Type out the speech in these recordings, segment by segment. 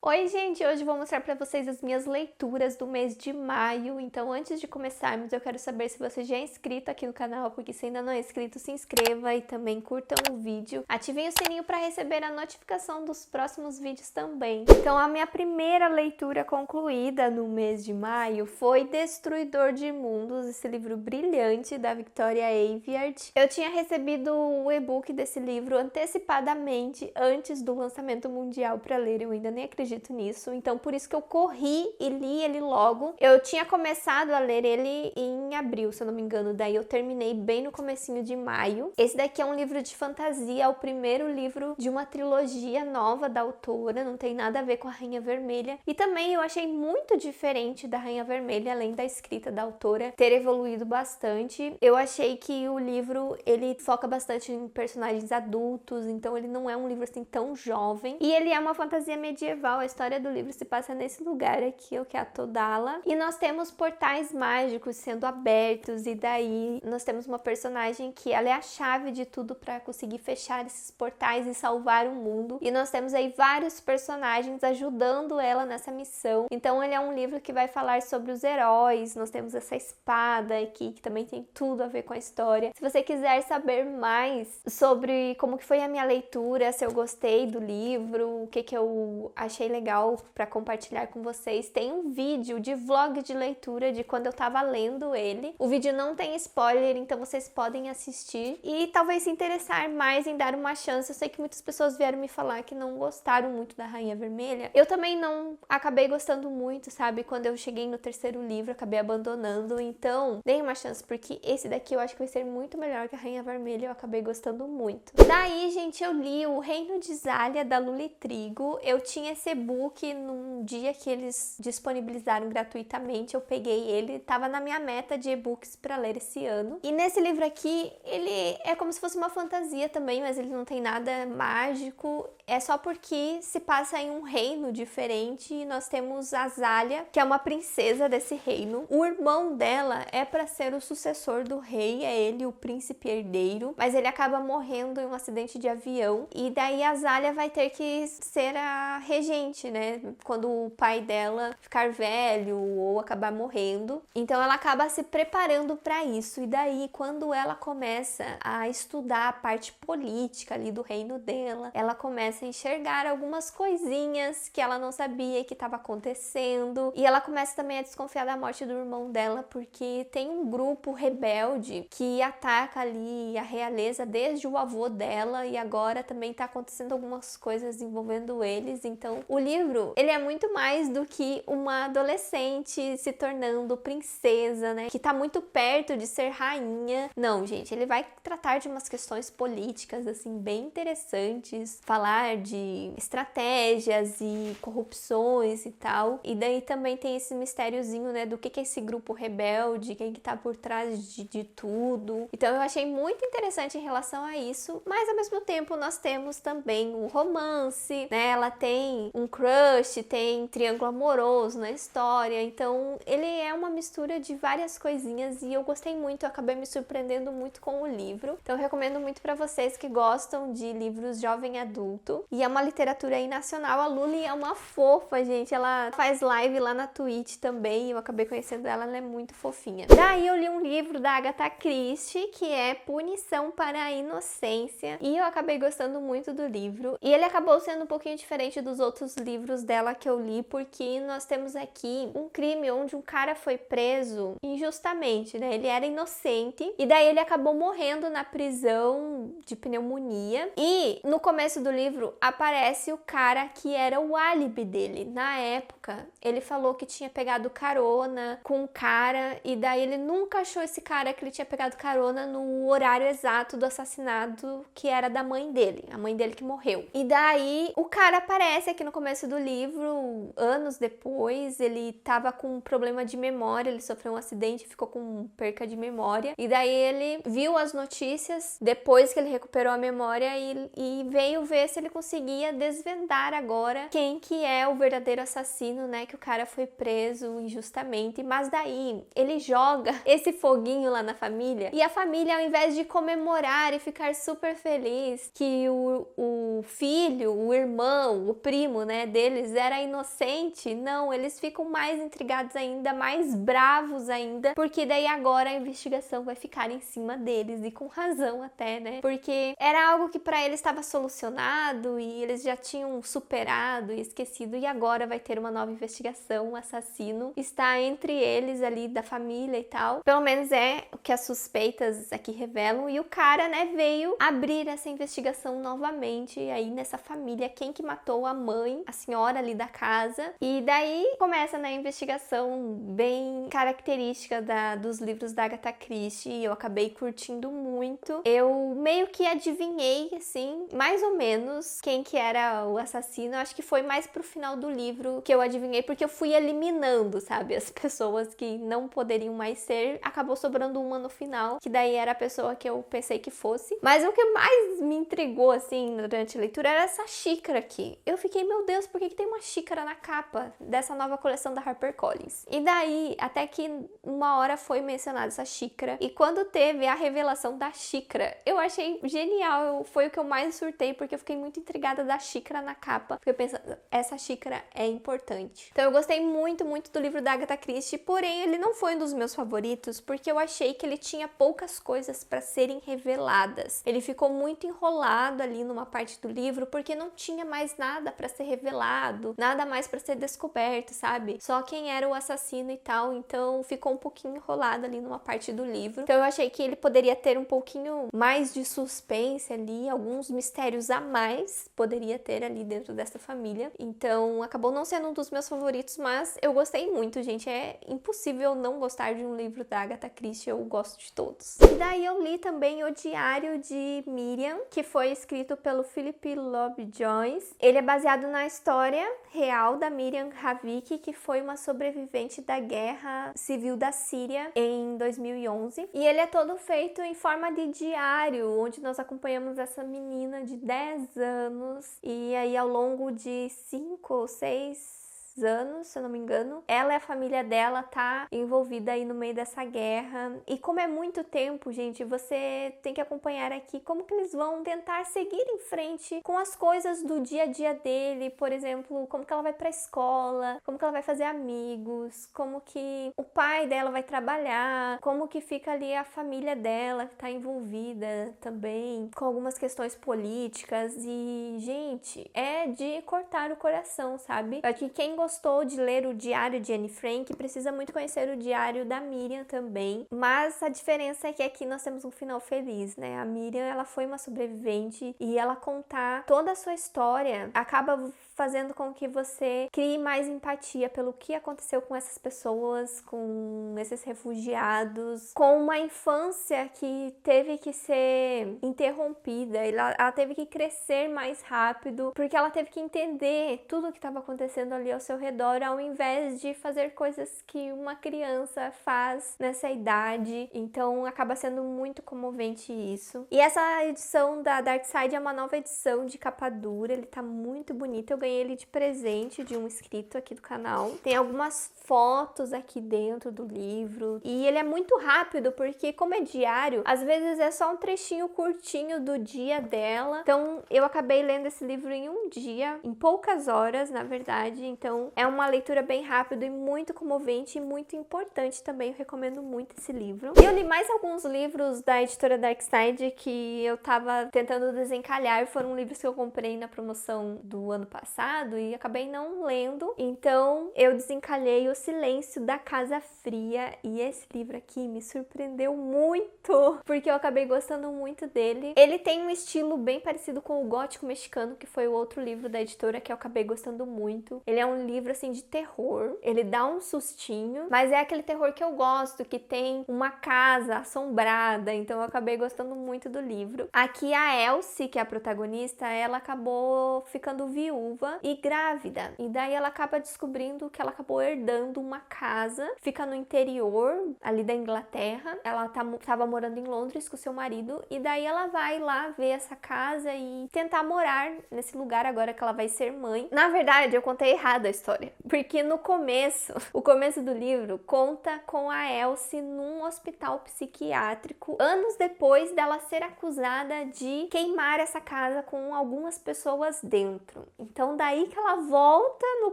Oi, gente! Hoje eu vou mostrar para vocês as minhas leituras do mês de maio. Então, antes de começarmos, eu quero saber se você já é inscrito aqui no canal, porque se ainda não é inscrito, se inscreva e também curtam o vídeo. Ativem o sininho para receber a notificação dos próximos vídeos também. Então, a minha primeira leitura concluída no mês de maio foi Destruidor de Mundos, esse livro brilhante da Victoria Aveyard. Eu tinha recebido o e-book desse livro antecipadamente, antes do lançamento mundial para ler. Eu ainda nem acredito nisso, então por isso que eu corri e li ele logo. Eu tinha começado a ler ele em abril, se eu não me engano, daí eu terminei bem no comecinho de maio. Esse daqui é um livro de fantasia, é o primeiro livro de uma trilogia nova da autora, não tem nada a ver com a Rainha Vermelha, e também eu achei muito diferente da Rainha Vermelha, além da escrita da autora ter evoluído bastante. Eu achei que o livro, ele foca bastante em personagens adultos, então ele não é um livro assim tão jovem, e ele é uma fantasia medieval. A história do livro se passa nesse lugar aqui, que é a Todala, e nós temos portais mágicos sendo abertos, e daí nós temos uma personagem que ela é a chave de tudo para conseguir fechar esses portais e salvar o mundo, e nós temos aí vários personagens ajudando ela nessa missão. Então ele é um livro que vai falar sobre os heróis. Nós temos essa espada aqui que também tem tudo a ver com a história. Se você quiser saber mais sobre como que foi a minha leitura, se eu gostei do livro, o que eu achei legal para compartilhar com vocês, tem um vídeo de vlog de leitura de quando eu tava lendo ele. O vídeo não tem spoiler, então vocês podem assistir e talvez se interessar mais em dar uma chance. Eu sei que muitas pessoas vieram me falar que não gostaram muito da Rainha Vermelha. Eu também não acabei gostando muito, sabe? Quando eu cheguei no terceiro livro, acabei abandonando. Então, dei uma chance, porque esse daqui eu acho que vai ser muito melhor que a Rainha Vermelha. Eu acabei gostando muito. Daí, gente, eu li O Reino de Zália, da Luli Trigo. Eu tinha esse e-book num dia que eles disponibilizaram gratuitamente. Eu peguei ele, tava na minha meta de e-books para ler esse ano. E nesse livro aqui, ele é como se fosse uma fantasia também, mas ele não tem nada mágico. É só porque se passa em um reino diferente e nós temos a Zália, que é uma princesa desse reino. O irmão dela é para ser o sucessor do rei, é ele o príncipe herdeiro, mas ele acaba morrendo em um acidente de avião, e daí a Zália vai ter que ser a regente, né, quando o pai dela ficar velho ou acabar morrendo. Então ela acaba se preparando para isso, e daí quando ela começa a estudar a parte política ali do reino dela, ela começa a enxergar algumas coisinhas que ela não sabia que estava acontecendo, e ela começa também a desconfiar da morte do irmão dela, porque tem um grupo rebelde que ataca ali a realeza desde o avô dela, e agora também tá acontecendo algumas coisas envolvendo eles. Então o livro, ele é muito mais do que uma adolescente se tornando princesa, né, que tá muito perto de ser rainha. Não, gente, ele vai tratar de umas questões políticas assim bem interessantes, falar de estratégias e corrupções e tal. E daí também tem esse mistériozinho, né, do que é esse grupo rebelde, quem que tá por trás de tudo. Então eu achei muito interessante em relação a isso, mas ao mesmo tempo nós temos também um romance, né, ela tem um crush, tem triângulo amoroso na história. Então ele é uma mistura de várias coisinhas e eu gostei muito, eu acabei me surpreendendo muito com o livro. Então eu recomendo muito para vocês que gostam de livros jovem adulto, e é uma literatura aí nacional. A Luli é uma fofa, gente, ela faz live lá na Twitch também, eu acabei conhecendo ela, ela é muito fofinha. Daí eu li um livro da Agatha Christie, que é Punição para a Inocência, e eu acabei gostando muito do livro, e ele acabou sendo um pouquinho diferente dos outros livros dela que eu li, porque nós temos aqui um crime onde um cara foi preso injustamente, né, ele era inocente, e daí ele acabou morrendo na prisão de pneumonia, e no começo do livro aparece o cara que era o álibi dele. Na época, ele falou que tinha pegado carona com um cara, e daí ele nunca achou esse cara que ele tinha pegado carona no horário exato do assassinato, que era da mãe dele, a mãe dele que morreu. E daí o cara aparece aqui no começo do livro, anos depois. Ele tava com um problema de memória, ele sofreu um acidente, ficou com perca de memória, e daí ele viu as notícias depois que ele recuperou a memória e veio ver se ele conseguia desvendar agora quem que é o verdadeiro assassino, né, que o cara foi preso injustamente. Mas daí ele joga esse foguinho lá na família, e a família, ao invés de comemorar e ficar super feliz que o filho, o irmão, o primo, né, deles era inocente, não, eles ficam mais intrigados ainda, mais bravos ainda, porque daí agora a investigação vai ficar em cima deles, e com razão até, né, porque era algo que pra eles estava solucionado e eles já tinham superado e esquecido, e agora vai ter uma nova investigação, o assassino está entre eles ali, da família e tal, pelo menos é o que as suspeitas aqui revelam, e o cara, né, veio abrir essa investigação novamente aí nessa família, quem que matou a mãe, a senhora ali da casa, e daí começa, né, a investigação bem característica dos livros da Agatha Christie, eu acabei curtindo muito, eu meio que adivinhei, assim, mais ou menos quem que era o assassino, acho que foi mais pro final do livro que eu adivinhei, porque eu fui eliminando, sabe, as pessoas que não poderiam mais ser, acabou sobrando uma no final, que daí era a pessoa que eu pensei que fosse, mas o que mais me intrigou, assim, durante a leitura era essa xícara aqui. Eu fiquei, meu Deus, por que tem uma xícara na capa dessa nova coleção da HarperCollins? E daí, até que uma hora foi mencionada essa xícara, e quando teve a revelação da xícara, eu achei genial, foi o que eu mais surtei, porque eu fiquei muito intrigada da xícara na capa, porque eu pensando, essa xícara é importante. Então eu gostei muito, muito do livro da Agatha Christie, porém ele não foi um dos meus favoritos, porque eu achei que ele tinha poucas coisas para serem reveladas. Ele ficou muito enrolado ali numa parte do livro, porque não tinha mais nada para ser revelado, nada mais para ser descoberto, sabe? Só quem era o assassino e tal, então ficou um pouquinho enrolado ali numa parte do livro. Então eu achei que ele poderia ter um pouquinho mais de suspense ali, alguns mistérios a mais poderia ter ali dentro dessa família. Então acabou não sendo um dos meus favoritos, mas eu gostei muito, gente. É impossível não gostar de um livro da Agatha Christie, eu gosto de todos. E daí eu li também O Diário de Miriam, que foi escrito pelo Philip Lloyd-Jones. Ele é baseado na história real da Miriam Havik, que foi uma sobrevivente da Guerra Civil da Síria em 2011. E ele é todo feito em forma de diário, onde nós acompanhamos essa menina de 10 anos, e aí ao longo de 5 ou 6 anos, se eu não me engano, ela e a família dela tá envolvida aí no meio dessa guerra, e como é muito tempo, gente, você tem que acompanhar aqui como que eles vão tentar seguir em frente com as coisas do dia a dia dele, por exemplo, como que ela vai pra escola, como que ela vai fazer amigos, como que o pai dela vai trabalhar, como que fica ali a família dela que tá envolvida também com algumas questões políticas, e, gente, é de cortar o coração, sabe? Aqui quem gostou de ler o Diário de Anne Frank precisa muito conhecer o Diário da Miriam também, mas a diferença é que aqui nós temos um final feliz, né? A Miriam, ela foi uma sobrevivente, e ela contar toda a sua história acaba fazendo com que você crie mais empatia pelo que aconteceu com essas pessoas, com esses refugiados, com uma infância que teve que ser interrompida, ela teve que crescer mais rápido, porque ela teve que entender tudo o que estava acontecendo ali ao seu redor, ao invés de fazer coisas que uma criança faz nessa idade. Então acaba sendo muito comovente isso. E essa edição da Dark Side é uma nova edição de capa dura, ele tá muito bonito, eu ganhei ele de presente de um inscrito aqui do canal. Tem algumas fotos aqui dentro do livro, e ele é muito rápido, porque como é diário, às vezes é só um trechinho curtinho do dia dela. Então eu acabei lendo esse livro em um dia, em poucas horas, na verdade. Então é uma leitura bem rápida e muito comovente e muito importante também. Eu recomendo muito esse livro. E eu li mais alguns livros da editora Darkside que eu tava tentando desencalhar. Foram livros que eu comprei na promoção do ano passado e acabei não lendo. Então eu desencalhei O Silêncio da Casa Fria, e esse livro aqui me surpreendeu muito, porque eu acabei gostando muito dele. Ele tem um estilo bem parecido com o Gótico Mexicano, que foi o outro livro da editora que eu acabei gostando muito. Ele é um livro assim de terror, ele dá um sustinho, mas é aquele terror que eu gosto, que tem uma casa assombrada, então eu acabei gostando muito do livro. Aqui a Elsie, que é a protagonista, ela acabou ficando viúva e grávida, e daí ela acaba descobrindo que ela acabou herdando uma casa, fica no interior ali da Inglaterra. Ela tava morando em Londres com seu marido, e daí ela vai lá ver essa casa e tentar morar nesse lugar agora que ela vai ser mãe. Na verdade, eu contei errado a história, porque no começo, o começo do livro conta com a Elsie num hospital psiquiátrico, anos depois dela ser acusada de queimar essa casa com algumas pessoas dentro. Então Então daí que ela volta no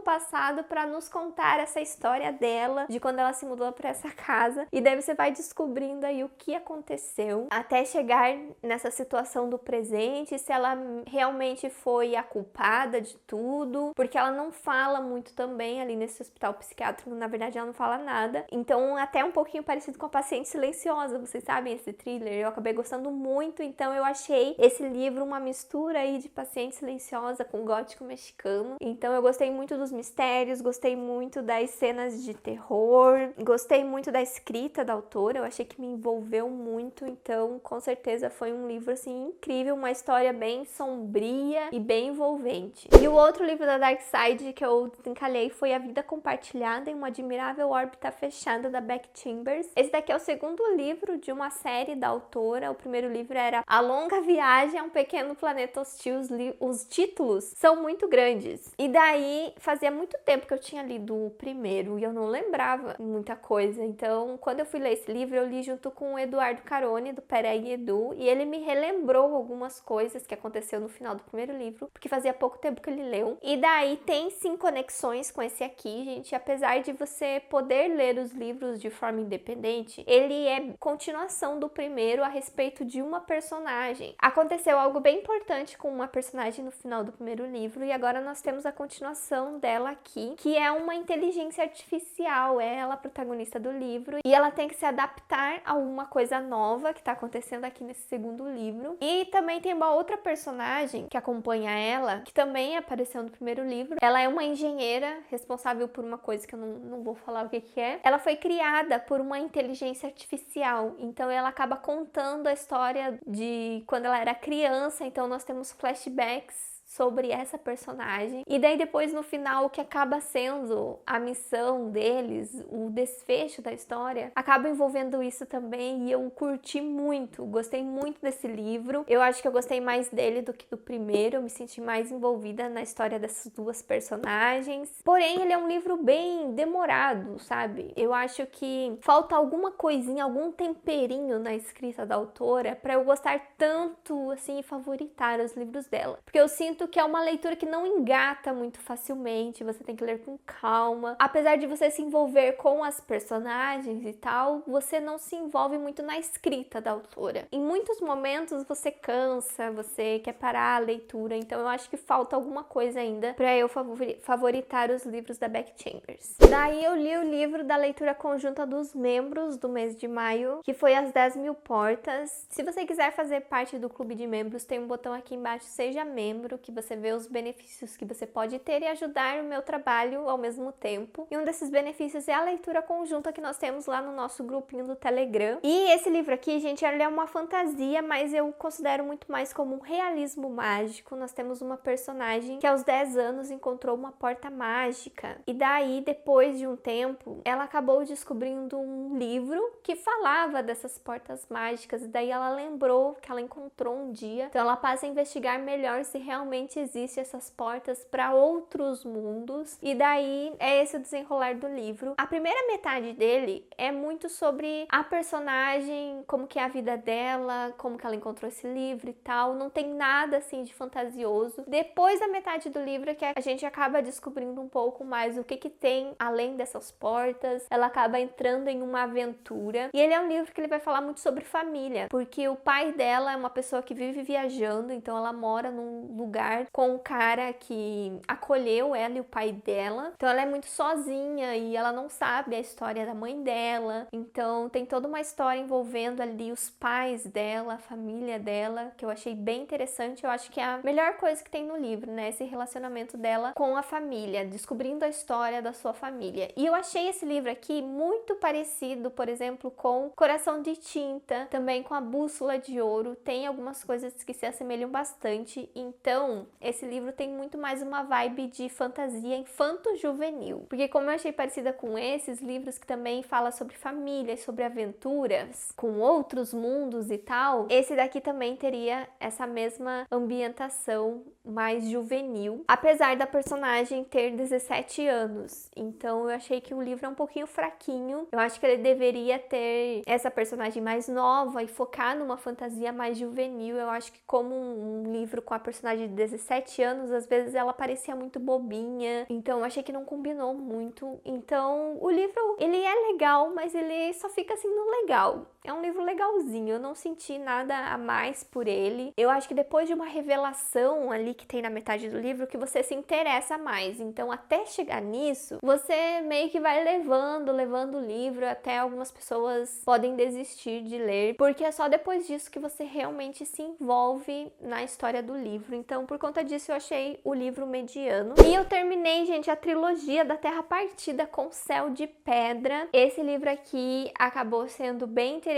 passado para nos contar essa história dela, de quando ela se mudou para essa casa. E daí você vai descobrindo aí o que aconteceu até chegar nessa situação do presente, se ela realmente foi a culpada de tudo, porque ela não fala muito também ali nesse hospital psiquiátrico, na verdade ela não fala nada. Então até um pouquinho parecido com A Paciente Silenciosa, vocês sabem esse thriller? Eu acabei gostando muito, então eu achei esse livro uma mistura aí de Paciente Silenciosa com gótico mexicano. Então eu gostei muito dos mistérios, gostei muito das cenas de terror, gostei muito da escrita da autora, eu achei que me envolveu muito, então com certeza foi um livro assim incrível, uma história bem sombria e bem envolvente. E o outro livro da Dark Side que eu desencalhei foi A Vida Compartilhada em uma Admirável Órbita Fechada, da Beck Chambers. Esse daqui é o segundo livro de uma série da autora. O primeiro livro era A Longa Viagem a um Pequeno Planeta Hostil. Os títulos são muito grandes. E daí fazia muito tempo que eu tinha lido o primeiro e eu não lembrava muita coisa. Então, quando eu fui ler esse livro, eu li junto com o Eduardo Carone, do Peraí Edu, e ele me relembrou algumas coisas que aconteceu no final do primeiro livro, porque fazia pouco tempo que ele leu. E daí tem sim conexões com esse aqui, gente. Apesar de você poder ler os livros de forma independente, ele é continuação do primeiro a respeito de uma personagem. Aconteceu algo bem importante com uma personagem no final do primeiro livro e agora nós temos a continuação dela aqui, que é uma inteligência artificial. É ela a protagonista do livro e ela tem que se adaptar a uma coisa nova que tá acontecendo aqui nesse segundo livro. E também tem uma outra personagem que acompanha ela, que também apareceu no primeiro livro. Ela é uma engenheira responsável por uma coisa que eu não vou falar o que é. Ela foi criada por uma inteligência artificial, então ela acaba contando a história de quando ela era criança, então nós temos flashbacks sobre essa personagem. E daí depois no final o que acaba sendo a missão deles, o desfecho da história, acaba envolvendo isso também e eu curti muito, gostei muito desse livro. Eu acho que eu gostei mais dele do que do primeiro, eu me senti mais envolvida na história dessas duas personagens. Porém, ele é um livro bem demorado, sabe? Eu acho que falta alguma coisinha, algum temperinho na escrita da autora para eu gostar tanto assim e favoritar os livros dela. Porque eu sinto que é uma leitura que não engata muito facilmente, você tem que ler com calma. Apesar de você se envolver com as personagens e tal, você não se envolve muito na escrita da autora. Em muitos momentos você cansa, você quer parar a leitura, então eu acho que falta alguma coisa ainda para eu favoritar os livros da Beck Chambers. Daí eu li o livro da leitura conjunta dos membros do mês de maio, que foi As 10.000 Portas. Se você quiser fazer parte do clube de membros, tem um botão aqui embaixo, Seja Membro, que você vê os benefícios que você pode ter e ajudar o meu trabalho ao mesmo tempo. E um desses benefícios é a leitura conjunta que nós temos lá no nosso grupinho do Telegram. E esse livro aqui, gente, ele é uma fantasia, mas eu considero muito mais como um realismo mágico. Nós temos uma personagem que aos 10 anos encontrou uma porta mágica. E daí, depois de um tempo, ela acabou descobrindo um livro que falava dessas portas mágicas. E daí ela lembrou que ela encontrou um dia. Então ela passa a investigar melhor se realmente existem essas portas para outros mundos, e daí é esse o desenrolar do livro. A primeira metade dele é muito sobre a personagem, como que é a vida dela, como que ela encontrou esse livro e tal, não tem nada assim de fantasioso. Depois da metade do livro é que a gente acaba descobrindo um pouco mais o que que tem além dessas portas, ela acaba entrando em uma aventura, e ele é um livro que ele vai falar muito sobre família, porque o pai dela é uma pessoa que vive viajando, então ela mora num lugar com um cara que acolheu ela e o pai dela. Então ela é muito sozinha e ela não sabe a história da mãe dela. Então tem toda uma história envolvendo ali os pais dela, a família dela, que eu achei bem interessante. Eu acho que é a melhor coisa que tem no livro, né? Esse relacionamento dela com a família, descobrindo a história da sua família. E eu achei esse livro aqui muito parecido, por exemplo, com Coração de Tinta, também com A Bússola de Ouro. Tem algumas coisas que se assemelham bastante. Então esse livro tem muito mais uma vibe de fantasia infanto-juvenil. Porque como eu achei parecida com esses livros que também fala sobre família e sobre aventuras com outros mundos e tal, esse daqui também teria essa mesma ambientação mais juvenil, apesar da personagem ter 17 anos. Então eu achei que o livro é um pouquinho fraquinho. Eu acho que ele deveria ter essa personagem mais nova e focar numa fantasia mais juvenil. Eu acho que como um livro com a personagem de 17 anos, às vezes ela parecia muito bobinha. Então eu achei que não combinou muito. Então o livro, ele é legal, mas ele só fica assim no legal. É um livro legalzinho, eu não senti nada a mais por ele. Eu acho que depois de uma revelação ali que tem na metade do livro, que você se interessa mais. Então, até chegar nisso, você meio que vai levando o livro, até algumas pessoas podem desistir de ler, porque é só depois disso que você realmente se envolve na história do livro. Então, por conta disso, eu achei o livro mediano. E eu terminei, gente, a trilogia da Terra Partida com Céu de Pedra. Esse livro aqui acabou sendo bem interessante,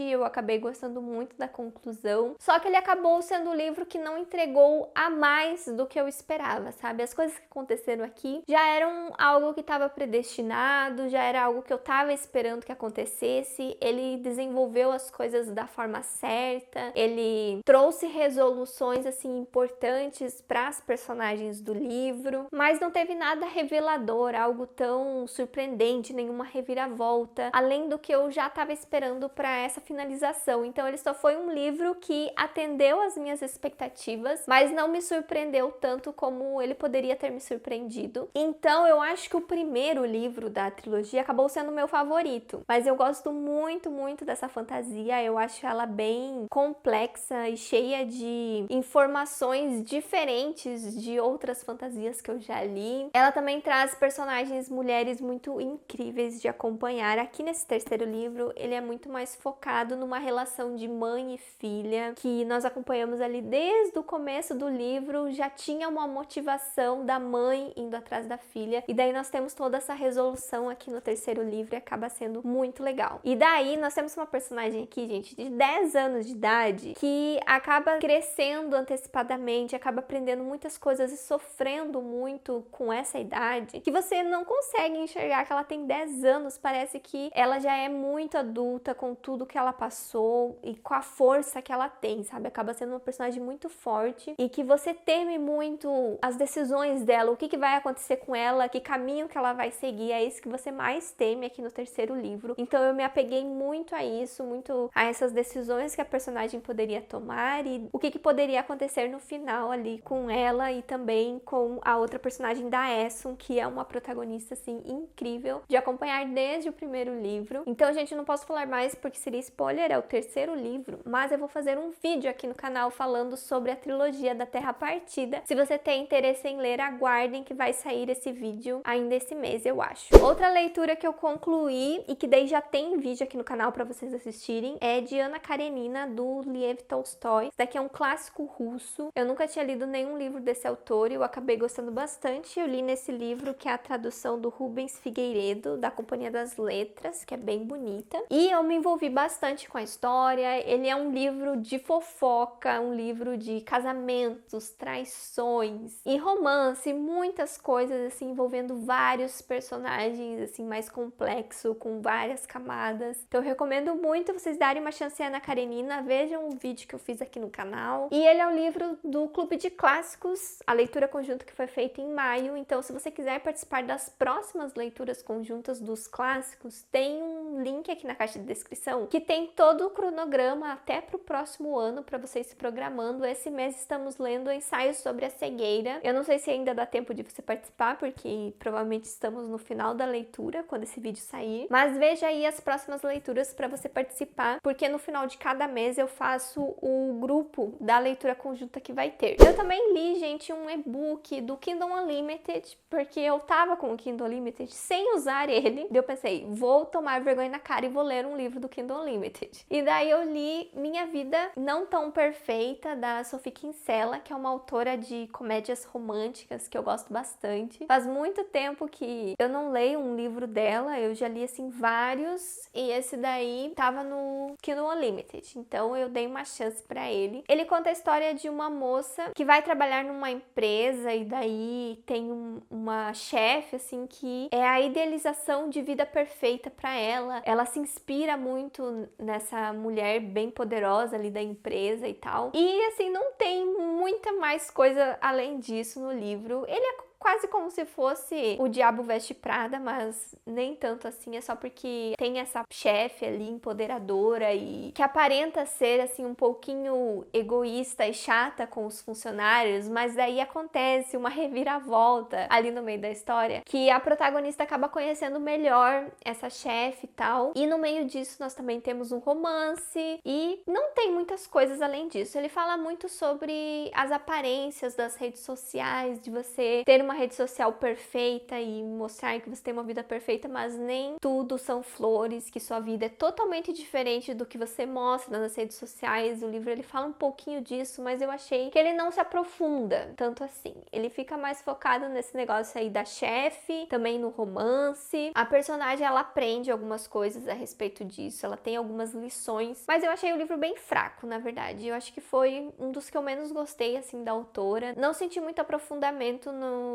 eu acabei gostando muito da conclusão, só que ele acabou sendo um livro que não entregou a mais do que eu esperava, sabe? As coisas que aconteceram aqui já eram algo que estava predestinado, já era algo que eu estava esperando que acontecesse. Ele desenvolveu as coisas da forma certa, ele trouxe resoluções assim importantes para as personagens do livro, mas não teve nada revelador, algo tão surpreendente, nenhuma reviravolta, além do que eu já estava esperando para essa finalização. Então ele só foi um livro que atendeu às minhas expectativas, mas não me surpreendeu tanto como ele poderia ter me surpreendido. Então eu acho que o primeiro livro da trilogia acabou sendo o meu favorito, mas eu gosto muito, muito dessa fantasia. Eu acho ela bem complexa e cheia de informações diferentes de outras fantasias que eu já li. Ela também traz personagens mulheres muito incríveis de acompanhar. Aqui nesse terceiro livro, ele é muito mais focado numa relação de mãe e filha, que nós acompanhamos ali desde o começo do livro. Já tinha uma motivação da mãe indo atrás da filha, e daí nós temos toda essa resolução aqui no terceiro livro e acaba sendo muito legal. E daí nós temos uma personagem aqui, gente, de 10 anos de idade, que acaba crescendo antecipadamente, acaba aprendendo muitas coisas e sofrendo muito com essa idade, que você não consegue enxergar que ela tem 10 anos, parece que ela já é muito adulta com tudo que ela passou e com a força que ela tem, sabe? Acaba sendo uma personagem muito forte e que você teme muito as decisões dela, o que vai acontecer com ela, que caminho que ela vai seguir. É isso que você mais teme aqui no terceiro livro. Então eu me apeguei muito a isso, muito a essas decisões que a personagem poderia tomar e o que poderia acontecer no final ali com ela e também com a outra personagem da Essun, que é uma protagonista assim incrível de acompanhar desde o primeiro livro. Então, gente, não posso falar mais porque seria spoiler, é o terceiro livro, mas eu vou fazer um vídeo aqui no canal falando sobre a trilogia da Terra Partida. Se você tem interesse em ler, aguardem que vai sair esse vídeo ainda esse mês, eu acho. Outra leitura que eu concluí e que daí já tem vídeo aqui no canal para vocês assistirem é de Anna Karenina, do Lev Tolstói. Esse daqui é um clássico russo. Eu nunca tinha lido nenhum livro desse autor e eu acabei gostando bastante. Eu li nesse livro, que é a tradução do Rubens Figueiredo, da Companhia das Letras, que é bem bonita. E eu me envolvi bastante com a história. Ele é um livro de fofoca, um livro de casamentos, traições e romance, muitas coisas assim envolvendo vários personagens assim mais complexo, com várias camadas. Então eu recomendo muito vocês darem uma chance à Anna Karenina, vejam o vídeo que eu fiz aqui no canal. E ele é um livro do Clube de Clássicos, a leitura conjunta que foi feita em maio. Então se você quiser participar das próximas leituras conjuntas dos clássicos, tem um link aqui na caixa de descrição que tem todo o cronograma até para o próximo ano para vocês se programando. Esse mês estamos lendo ensaios sobre a cegueira. Eu não sei se ainda dá tempo de você participar, porque provavelmente estamos no final da leitura quando esse vídeo sair, mas veja aí as próximas leituras para você participar, porque no final de cada mês eu faço o grupo da leitura conjunta que vai ter. Eu também li, gente, um e-book do Kindle Unlimited, porque eu tava com o Kindle Unlimited sem usar ele. Eu pensei, vou tomar vergonha na cara e vou ler um livro do Kindle Unlimited. E daí eu li Minha Vida Não Tão Perfeita, da Sophie Kinsella, que é uma autora de comédias românticas que eu gosto bastante. Faz muito tempo que eu não leio um livro dela, eu já li assim vários, e esse daí tava no Kindle Unlimited, então eu dei uma chance pra ele. Ele conta a história de uma moça que vai trabalhar numa empresa e daí tem uma chefe assim que é a idealização de vida perfeita pra ela. dela. Ela se inspira muito nessa mulher bem poderosa ali da empresa e tal. E assim, não tem muita mais coisa além disso no livro. Ele é quase como se fosse O Diabo Veste Prada, mas nem tanto assim, é só porque tem essa chefe ali empoderadora e que aparenta ser assim um pouquinho egoísta e chata com os funcionários, mas daí acontece uma reviravolta ali no meio da história, que a protagonista acaba conhecendo melhor essa chefe e tal, e no meio disso nós também temos um romance e não tem muitas coisas além disso. Ele fala muito sobre as aparências das redes sociais, de você ter uma rede social perfeita e mostrar que você tem uma vida perfeita, mas nem tudo são flores, que sua vida é totalmente diferente do que você mostra nas redes sociais. O livro ele fala um pouquinho disso, mas eu achei que ele não se aprofunda tanto assim. Ele fica mais focado nesse negócio aí da chefe, também no romance. A personagem ela aprende algumas coisas a respeito disso, ela tem algumas lições, mas eu achei o livro bem fraco, na verdade. Eu acho que foi um dos que eu menos gostei assim da autora. Não senti muito aprofundamento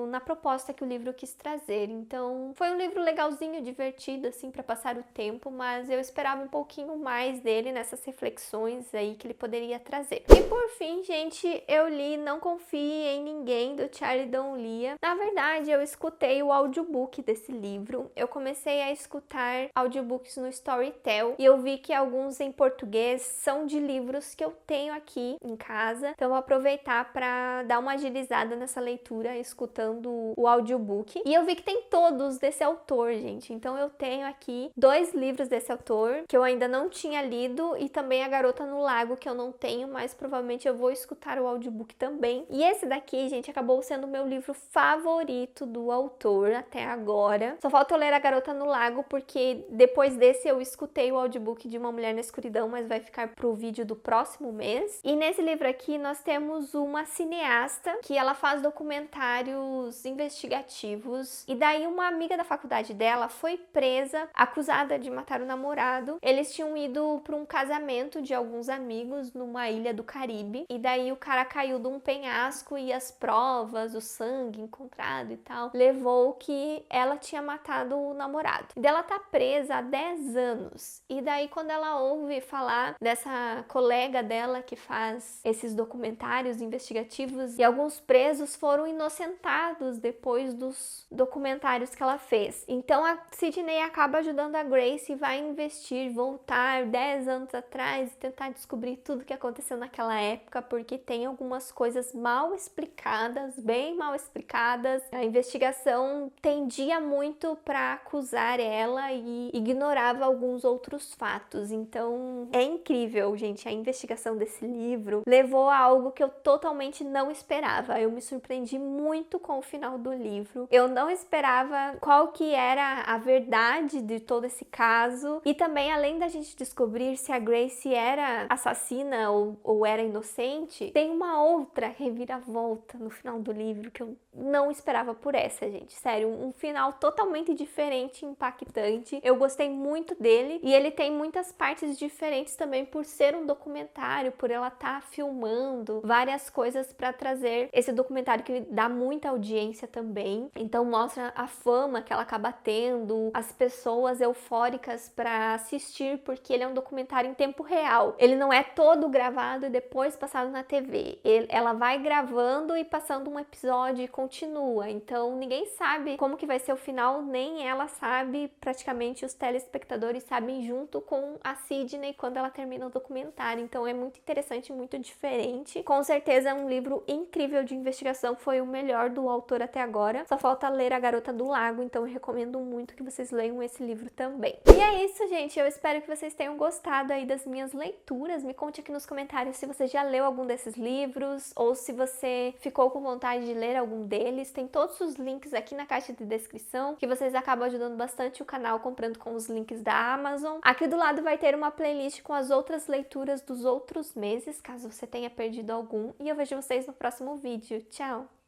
na proposta que o livro quis trazer. Então, foi um livro legalzinho, divertido, assim, para passar o tempo, mas eu esperava um pouquinho mais dele nessas reflexões aí que ele poderia trazer. E por fim, gente, eu li Não Confie em Ninguém, do Charlie Donlia. Na verdade, eu escutei o audiobook desse livro. Eu comecei a escutar audiobooks no Storytel e eu vi que alguns em português são de livros que eu tenho aqui em casa. Então, eu vou aproveitar para dar uma agilizada nessa leitura, escutando o audiobook. E eu vi que tem todos desse autor, gente. Então eu tenho aqui 2 livros desse autor que eu ainda não tinha lido e também A Garota no Lago, que eu não tenho, mas provavelmente eu vou escutar o audiobook também. E esse daqui, gente, acabou sendo o meu livro favorito do autor até agora. Só falta eu ler A Garota no Lago, porque depois desse eu escutei o audiobook de Uma Mulher na Escuridão, mas vai ficar pro vídeo do próximo mês. E nesse livro aqui nós temos uma cineasta que ela faz documentários investigativos, e daí uma amiga da faculdade dela foi presa, acusada de matar o namorado. Eles tinham ido para um casamento de alguns amigos numa ilha do Caribe, e daí o cara caiu de um penhasco e as provas, o sangue encontrado e tal, levou que ela tinha matado o namorado. E daí ela tá presa há 10 anos, e daí quando ela ouve falar dessa colega dela que faz esses documentários investigativos, e alguns presos foram inocentados depois dos documentários que ela fez. Então a Sydney acaba ajudando a Grace e vai investir, voltar 10 anos atrás e tentar descobrir tudo que aconteceu naquela época, porque tem algumas coisas mal explicadas, bem mal explicadas. A investigação tendia muito para acusar ela e ignorava alguns outros fatos. Então é incrível, gente, a investigação desse livro levou a algo que eu totalmente não esperava. Eu me surpreendi muito com o final do livro. Eu não esperava qual que era a verdade de todo esse caso, e também além da gente descobrir se a Grace era assassina ou era inocente, tem uma outra reviravolta no final do livro que eu não esperava por essa, gente. Sério, um final totalmente diferente, impactante. Eu gostei muito dele, e ele tem muitas partes diferentes também por ser um documentário, por ela estar filmando várias coisas para trazer esse documentário que dá muita audiência também. Então mostra a fama que ela acaba tendo, as pessoas eufóricas para assistir, porque ele é um documentário em tempo real. Ele não é todo gravado e depois passado na TV. Ela vai gravando e passando um episódio e continua. Então ninguém sabe como que vai ser o final, nem ela sabe. Praticamente os telespectadores sabem junto com a Sydney quando ela termina o documentário. Então é muito interessante, muito diferente. Com certeza é um livro incrível de investigação, foi o melhor do autor até agora. Só falta ler A Garota do Lago, então eu recomendo muito que vocês leiam esse livro também. E é isso, gente. Eu espero que vocês tenham gostado aí das minhas leituras. Me conte aqui nos comentários se você já leu algum desses livros ou se você ficou com vontade de ler algum deles. Tem todos os links aqui na caixa de descrição, que vocês acabam ajudando bastante o canal comprando com os links da Amazon. Aqui do lado vai ter uma playlist com as outras leituras dos outros meses, caso você tenha perdido algum. E eu vejo vocês no próximo vídeo. Tchau!